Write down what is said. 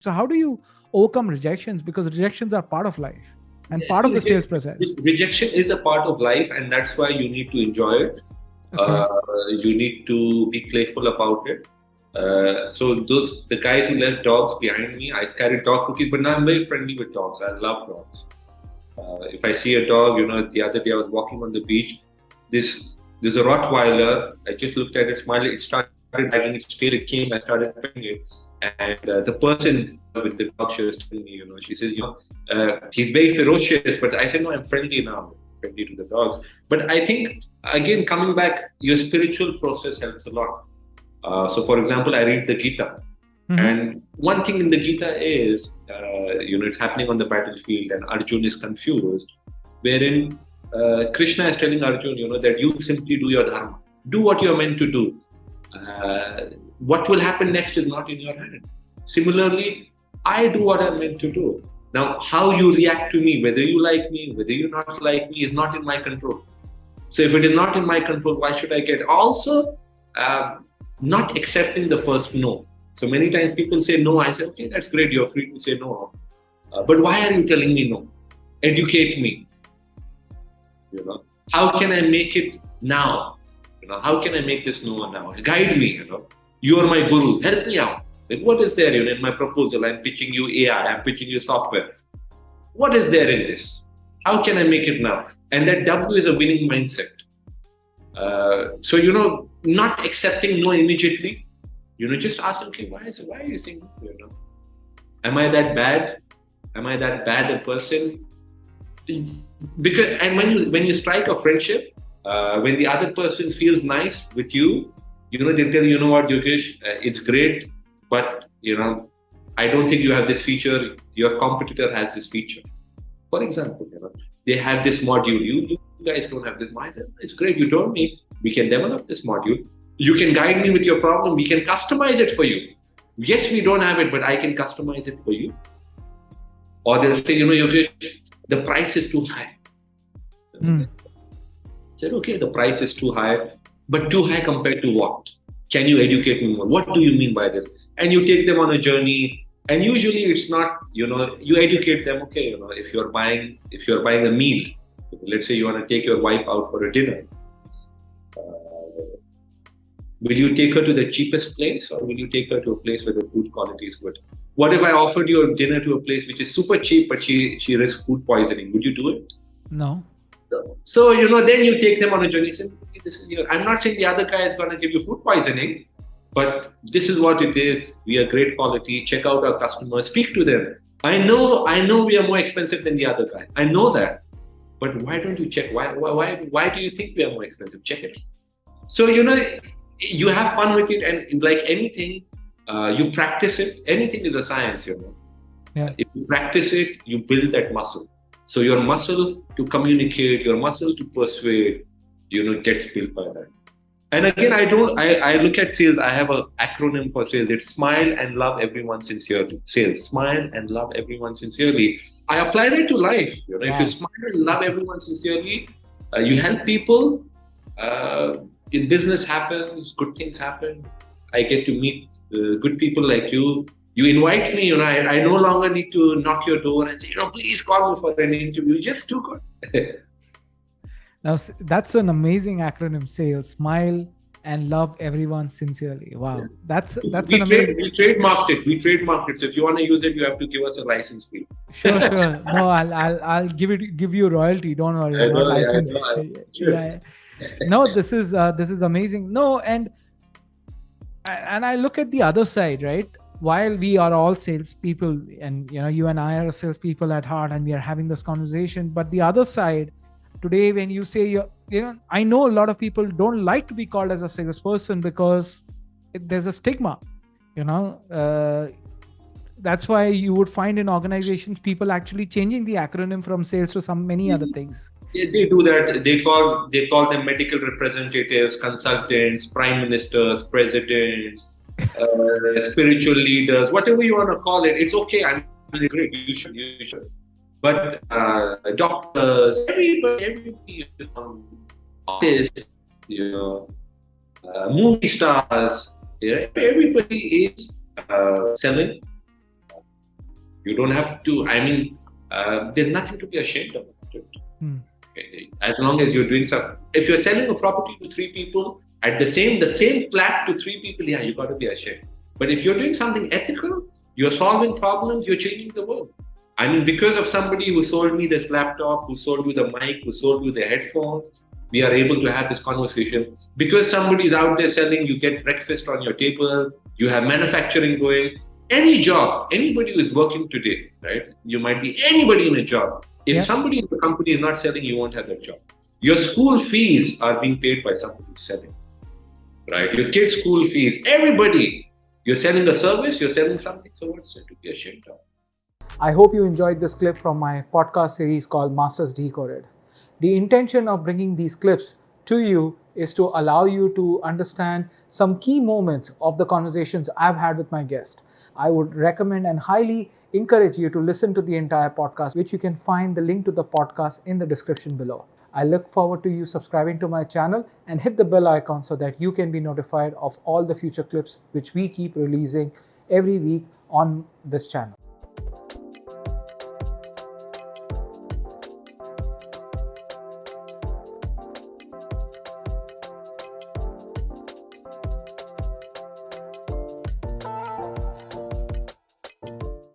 So how do you overcome rejections? Because rejections are part of life and part of See, the sales process. rejection is a part of life, and that's why you need to enjoy it. Okay. You need to be playful about it. So the guys who left dogs behind me, I carried dog cookies, but now I'm very friendly with dogs. I love dogs. If I see a dog, the other day I was walking on the beach. This there's a Rottweiler. I just looked at it, smiled. It started wagging its tail. It came. I started petting it, and the person with the dog, she was telling me, she says, he's very ferocious. But I said, no, I'm friendly now, friendly to the dogs. But I think again, coming back, your spiritual process helps a lot. So, for example, I read the Gita. Mm-hmm. And one thing in the Gita is, it's happening on the battlefield, and Arjun is confused, wherein Krishna is telling Arjun, that you simply do your dharma, do what you are meant to do. What will happen next is not in your hand. Similarly, I do what I'm meant to do. Now, how you react to me, whether you like me, whether you not like me, is not in my control. So, if it is not in my control, why should I get? Also, not accepting the first no. So many times people say no. I say, okay, that's great. You're free to say no. But why are you telling me no? Educate me. How can I make it now? How can I make this no now? Guide me. You are my guru. Help me out. Like, what is there in my proposal? I'm pitching you AI. I'm pitching you software. What is there in this? How can I make it now? And that W is a winning mindset. So not accepting no immediately. Just ask, okay, why are you saying no? Am I that bad? Am I that bad a person? Because, and when you strike a friendship, when the other person feels nice with you, they'll tell you, what, Yogesh, it's great, but I don't think you have this feature. Your competitor has this feature. For example, they have this module. You guys don't have this. I said, it's great. You told me we can develop this module. You can guide me with your problem. We can customize it for you. Yes, we don't have it, but I can customize it for you. Or they'll say, Yogesh, the price is too high. I said, okay, the price is too high, but too high compared to what? Can you educate me more? What do you mean by this? And you take them on a journey. And usually it's not, you educate them. Okay, if you're buying a meal, let's say you want to take your wife out for a dinner. Will you take her to the cheapest place, or will you take her to a place where the food quality is good? What if I offered you a dinner to a place which is super cheap, but she risks food poisoning? Would you do it? No. So, then you take them on a journey. Say, okay, this is I'm not saying the other guy is going to give you food poisoning, but this is what it is. We are great quality. Check out our customers. Speak to them. I know we are more expensive than the other guy. I know that. But why don't you check? Why do you think we are more expensive? Check it. So, you have fun with it, and like anything, you practice it. Anything is a science, Yeah. If you practice it, you build that muscle. So your muscle to communicate, your muscle to persuade, gets built by that. And again, I look at sales. I have an acronym for sales. It's smile and love everyone sincerely. Sales, smile and love everyone sincerely. I applied it to life. If you smile and love everyone sincerely, you help people. In business happens, good things happen. I get to meet good people like you. You invite me, I no longer need to knock your door and say, please call me for an interview. You just do good. Now, that's an amazing acronym, sales, smile and love everyone sincerely. Wow. Yeah. That's an amazing. We trademarked it. So if you want to use it, you have to give us a license fee. Sure. No, I'll give you royalty. Don't worry. License. Yeah. No, this is amazing. No, and I look at the other side, right? While we are all salespeople, and you and I are salespeople at heart, and we are having this conversation, but the other side today, when you say I know a lot of people don't like to be called as a salesperson because there's a stigma. That's why you would find in organizations people actually changing the acronym from sales to many other things. They do that. They call them medical representatives, consultants, prime ministers, presidents, spiritual leaders, whatever you want to call it. It's okay. I mean, it's great. You should. But doctors, everybody, artists, movie stars, everybody is selling. You don't have to. I mean, there's nothing to be ashamed of. As long as you're doing something. If you're selling a property to 3 people at the same flat to 3 people, yeah, you got to be ashamed. But if you're doing something ethical, you're solving problems, you're changing the world. I mean, because of somebody who sold me this laptop, who sold you the mic, who sold you the headphones, we are able to have this conversation. Because somebody is out there selling, you get breakfast on your table, you have manufacturing going. Any job, anybody who is working today, right? You might be anybody in a job. If somebody in the company is not selling, you won't have that job. Your school fees are being paid by somebody who's selling, right? Your kids' school fees, everybody. You're selling a service, you're selling something, so what's there to be ashamed of? I hope you enjoyed this clip from my podcast series called Masters Decoded. The intention of bringing these clips to you is to allow you to understand some key moments of the conversations I've had with my guest. I would recommend and highly encourage you to listen to the entire podcast, which you can find the link to the podcast in the description below. I look forward to you subscribing to my channel and hit the bell icon so that you can be notified of all the future clips which we keep releasing every week on this channel.